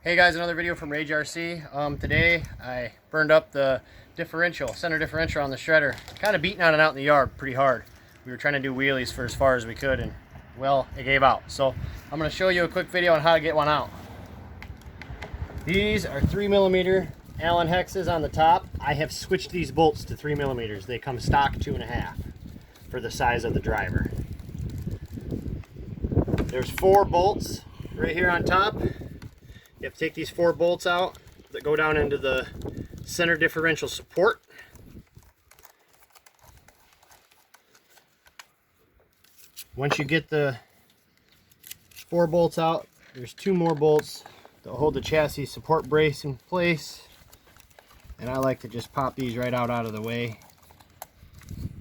Hey guys, another video from Rage RC. Today I burned up the center differential on the shredder. Kind of beating on it out in the yard pretty hard. We were trying to do wheelies for as far as we could, and well, it gave out. So I'm going to show you a quick video on how to get one out. These are 3mm Allen hexes on the top. I have switched these bolts to 3mm. They come stock 2.5 for the size of the driver. There's 4 bolts right here on top. You have to take these 4 bolts out that go down into the center differential support. Once you get the 4 bolts out, there's 2 more bolts that hold the chassis support brace in place. And I like to just pop these right out of the way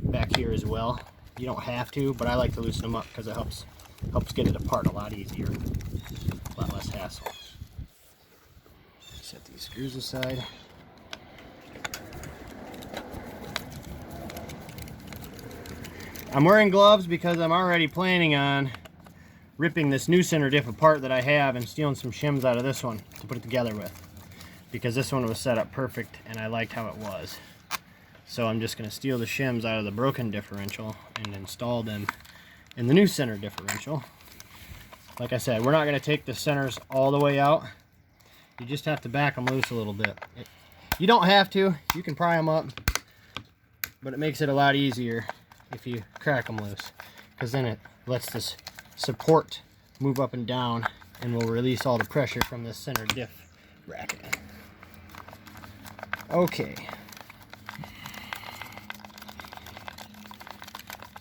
back here as well. You don't have to, but I like to loosen them up because it helps get it apart a lot easier, a lot less hassle. Set these screws aside. I'm wearing gloves because I'm already planning on ripping this new center diff apart that I have and stealing some shims out of this one to put it together with, because this one was set up perfect and I liked how it was. So I'm just going to steal the shims out of the broken differential and install them in the new center differential. Like I said, we're not going to take the centers all the way out. You just have to back them loose a little bit. You don't have to. You can pry them up, but it makes it a lot easier if you crack them loose, because then it lets this support move up and down and will release all the pressure from this center diff bracket. Okay.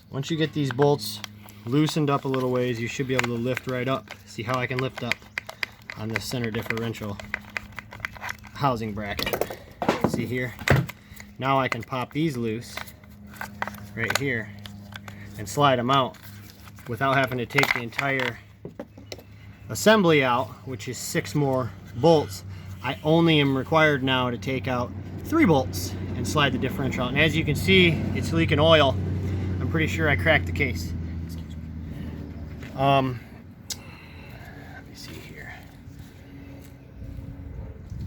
Once you get these bolts loosened up a little ways, you should be able to lift right up. See how I can lift up on this center differential housing bracket. See here? Now I can pop these loose right here and slide them out without having to take the entire assembly out, which is 6 more bolts. I only am required now to take out 3 bolts and slide the differential out. And as you can see, it's leaking oil. I'm pretty sure I cracked the case. Let me see here.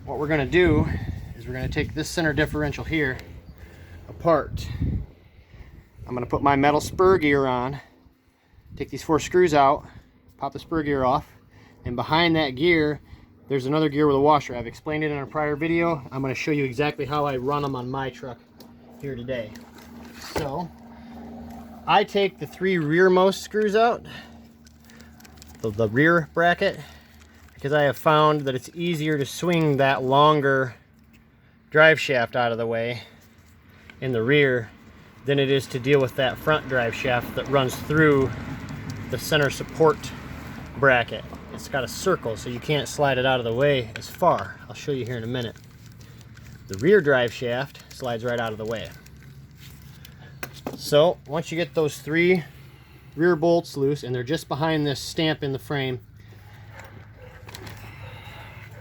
What we're going to do is we're going to take this center differential here apart. I'm going to put my metal spur gear on, take these 4 screws out, pop the spur gear off, and behind that gear there's another gear with a washer. I've explained it in a prior video. I'm going to show you exactly how I run them on my truck here today. So I take the 3 rearmost screws out, the rear bracket, because I have found that it's easier to swing that longer drive shaft out of the way in the rear than it is to deal with that front drive shaft that runs through the center support bracket. It's got a circle, so you can't slide it out of the way as far. I'll show you here in a minute. The rear drive shaft slides right out of the way. So once you get those 3 rear bolts loose, and they're just behind this stamp in the frame,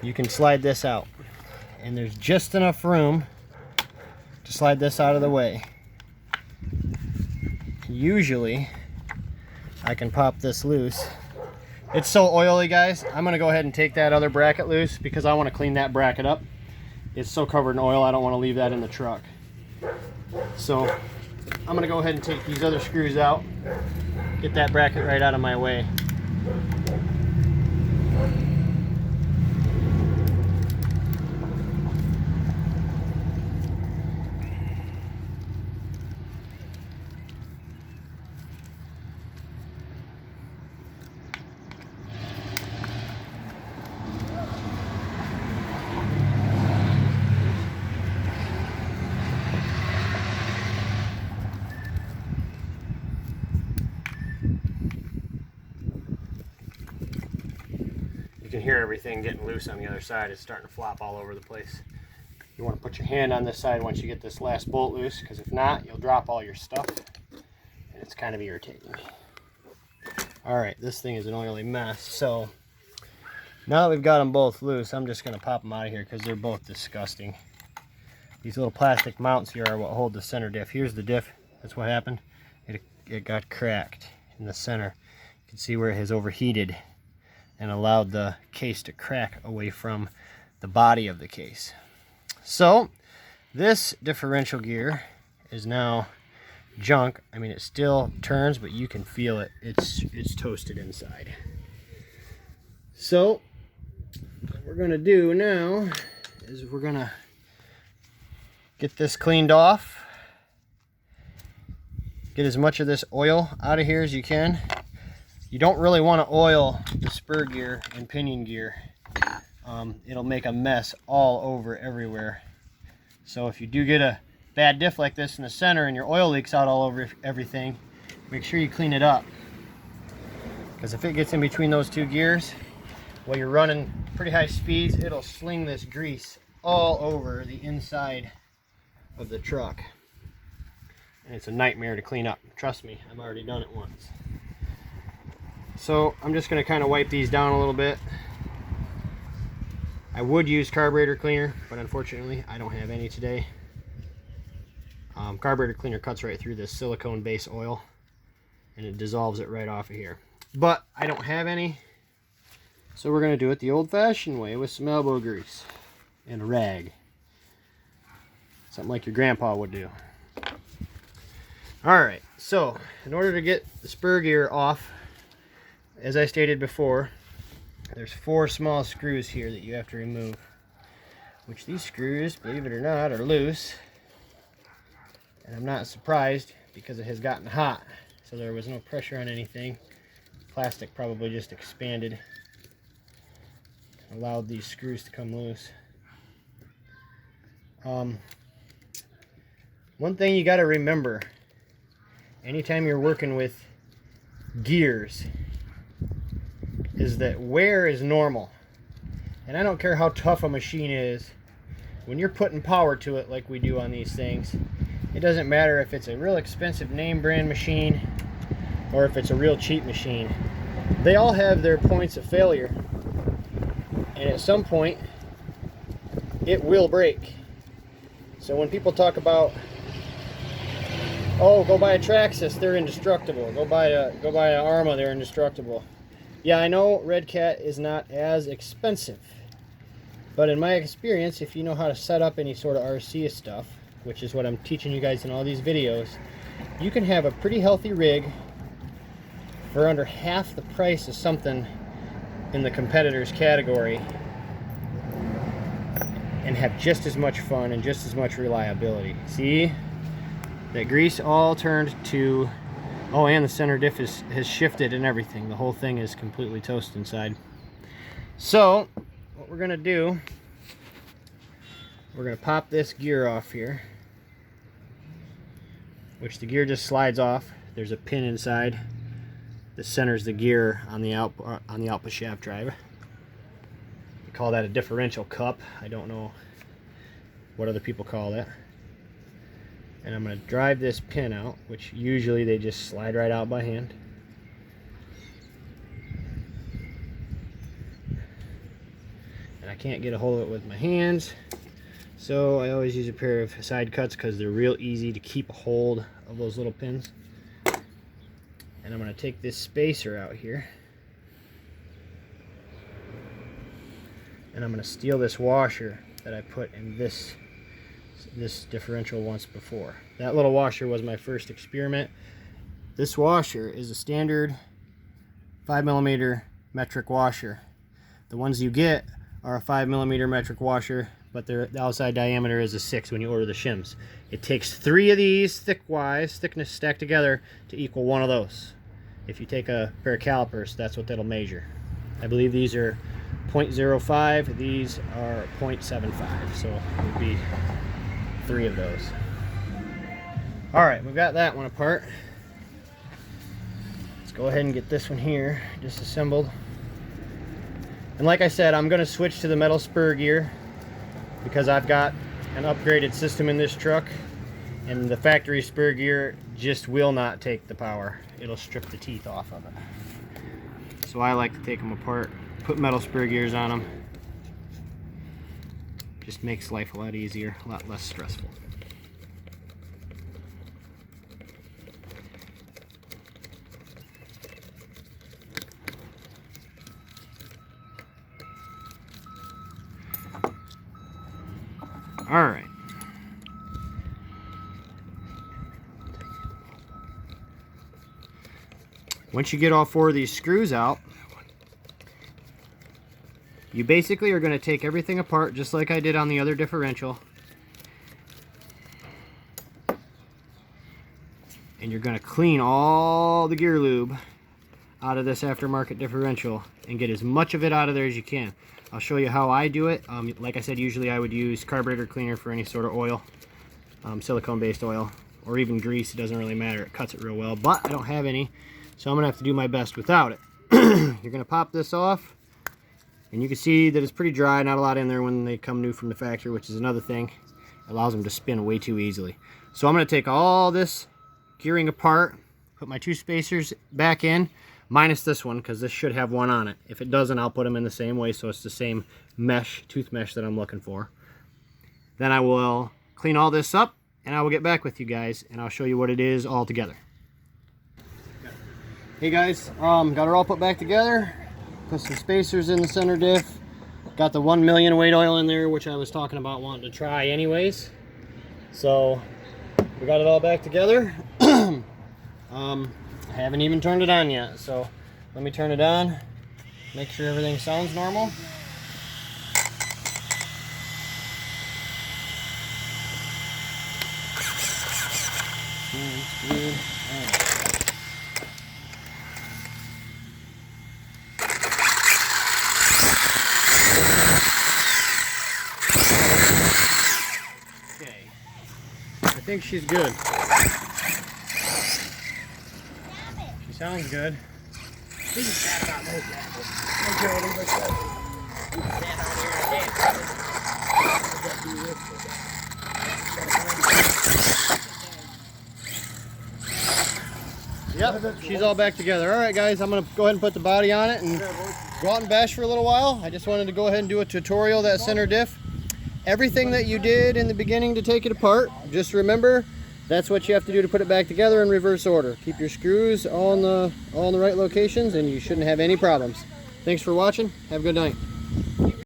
you can slide this out, and there's just enough room to slide this out of the way. Usually I can pop this loose. It's so oily, guys. I'm gonna go ahead and take that other bracket loose because I want to clean that bracket up. It's so covered in oil, I don't want to leave that in the truck. So I'm gonna go ahead and take these other screws out, get that bracket right out of my way. You can hear everything getting loose on the other side. It's starting to flop all over the place. You want to put your hand on this side once you get this last bolt loose, because if not, you'll drop all your stuff and it's kind of irritating. Alright, this thing is an oily mess. So now that we've got them both loose, I'm just going to pop them out of here because they're both disgusting. These little plastic mounts here are what hold the center diff. Here's the diff. That's what happened. It got cracked in the center. You can see where it has overheated and allowed the case to crack away from the body of the case. So this differential gear is now junk. I mean, it still turns, but you can feel it. It's toasted inside. So what we're gonna do now is we're gonna get this cleaned off, get as much of this oil out of here as you can. You don't really want to oil the spur gear and pinion gear. It'll make a mess all over everywhere. So if you do get a bad diff like this in the center and your oil leaks out all over everything, make sure you clean it up. Because if it gets in between those two gears, while you're running pretty high speeds, it'll sling this grease all over the inside of the truck. And it's a nightmare to clean up. Trust me, I've already done it once. So I'm just going to kind of wipe these down a little bit. I would use carburetor cleaner, but unfortunately I don't have any today. Carburetor cleaner cuts right through this silicone base oil and it dissolves it right off of here. But I don't have any, so we're going to do it the old-fashioned way with some elbow grease and a rag. Something like your grandpa would do. Alright, so in order to get the spur gear off, as I stated before, there's 4 small screws here that you have to remove, which these screws, believe it or not, are loose. And I'm not surprised because it has gotten hot, so there was no pressure on anything. Plastic probably just expanded, allowed these screws to come loose. One thing you got to remember anytime you're working with gears is that wear is normal. And I don't care how tough a machine is, when you're putting power to it like we do on these things, it doesn't matter if it's a real expensive name brand machine or if it's a real cheap machine. They all have their points of failure, and at some point it will break. So when people talk about, oh, go buy a Traxxas, they're indestructible. Go buy an Arma, they're indestructible. Yeah, I know Redcat is not as expensive, but in my experience, if you know how to set up any sort of RC stuff, which is what I'm teaching you guys in all these videos, you can have a pretty healthy rig for under half the price of something in the competitors category and have just as much fun and just as much reliability. See? That grease all turned to, oh, and the center diff has shifted and everything. The whole thing is completely toast inside. So what we're gonna do, we're gonna pop this gear off here, which the gear just slides off. There's a pin inside that centers the gear on the output shaft drive. We call that a differential cup. I don't know what other people call that. And I'm going to drive this pin out, which usually they just slide right out by hand. And I can't get a hold of it with my hands, so I always use a pair of side cuts because they're real easy to keep a hold of those little pins. And I'm going to take this spacer out here, and I'm going to steal this washer that I put in this differential once before. That little washer was my first experiment. This washer is a standard 5mm metric washer. The ones you get are a 5mm metric washer, but the outside diameter is a 6 when you order the shims. It takes 3 of these thickness stacked together to equal 1 of those. If you take a pair of calipers, that's what that'll measure. I believe these are 0.05, these are 0.75, so it would be 3 of those. Alright, we've got that one apart. Let's go ahead and get this one here disassembled. And like I said, I'm going to switch to the metal spur gear because I've got an upgraded system in this truck, and the factory spur gear just will not take the power. It'll strip the teeth off of it. So I like to take them apart, put metal spur gears on them. Just makes life a lot easier, a lot less stressful. All right. Once you get all 4 of these screws out, you basically are going to take everything apart just like I did on the other differential. And you're going to clean all the gear lube out of this aftermarket differential and get as much of it out of there as you can. I'll show you how I do it. Like I said, usually I would use carburetor cleaner for any sort of oil, silicone based oil, or even grease. It doesn't really matter. It cuts it real well, but I don't have any, so I'm going to have to do my best without it. You're going to pop this off, and you can see that it's pretty dry, not a lot in there when they come new from the factory, which is another thing. It allows them to spin way too easily. So I'm going to take all this gearing apart, put my 2 spacers back in, minus this one because this should have one on it. If it doesn't, I'll put them in the same way so it's the same mesh, tooth mesh that I'm looking for. Then I will clean all this up and I will get back with you guys and I'll show you what it is all together. Hey guys, got it all put back together. Put some spacers in the center diff. Got the 1 million weight oil in there, which I was talking about wanting to try anyways. So we got it all back together. I haven't even turned it on yet, so let me turn it on, make sure everything sounds normal. Good. Okay, I think she's good. Sounds good. Yep, she's all back together. All right, guys, I'm going to go ahead and put the body on it and go out and bash for a little while. I just wanted to go ahead and do a tutorial of that center diff. Everything that you did in the beginning to take it apart, just remember, that's what you have to do to put it back together in reverse order. Keep your screws all in the right locations and you shouldn't have any problems. Thanks for watching. Have a good night.